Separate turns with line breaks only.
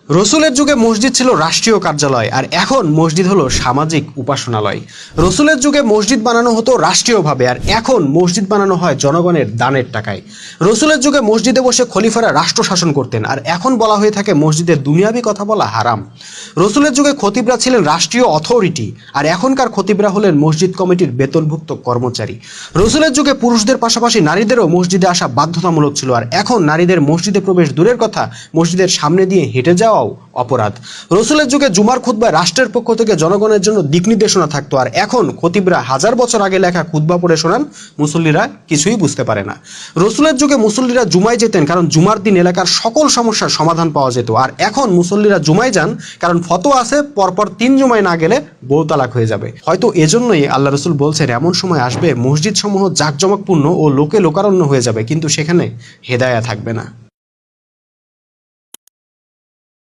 রসুলের যুগে মসজিদ ছিল রাষ্ট্রীয় কার্যালয়, আর এখন মসজিদ হলো সামাজিক উপাসনালয়। রসুলের যুগে মসজিদ বানানো হতো রাষ্ট্রীয়ভাবে, আর এখন মসজিদ বানানো হয় জনগণের দানের টাকায়। রসুলের যুগে মসজিদে বসে খলিফারা রাষ্ট্র শাসন করতেন, আর এখন বলা হয়ে থাকে মসজিদে দুনিয়াবি কথা বলা হারাম। রসুলের যুগে খতিবরা ছিলেন রাষ্ট্রীয় অথরিটি, আর এখনকার খতিবরা হলেন মসজিদ কমিটির বেতনভুক্ত কর্মচারী। রসুলের যুগে পুরুষদের পাশাপাশি নারীদেরও মসজিদে আসা বাধ্যতামূলক ছিল, আর এখন নারীদের মসজিদে প্রবেশ দূরের কথা, মসজিদের সামনে দিয়ে হেঁটে যাওয়াও অপরাধ। রসুলের যুগে জুমার খুতবায় রাষ্ট্রের পক্ষ থেকে জনগণের জন্য দিক নির্দেশনা থাকতো, আর এখন খতিবরা 1000 বছর আগে লেখা খুতবা পড়ে শোনান, মুসল্লিরা কিছুই বুঝতে পারে না। রসুলের যুগে মুসল্লিরা জুমায় যেতেন কারণ জুমার দিন এলাকার সকল সমস্যার সমাধান পাওয়া যেত, আর এখন মুসল্লিরা জুমায় যান কারণ ফতোয়া আছে পরপর 3 জুমায় না গেলে বউ তালাক হয়ে যাবে। হয়তো এজন্যই আল্লাহ রসুল বলছেন এমন সময় আসবে মসজিদ সমূহ জাঁকজমকপূর্ণ ও লোকে লোকারণ্য হয়ে যাবে, কিন্তু সেখানে হেদায়া থাকবে না।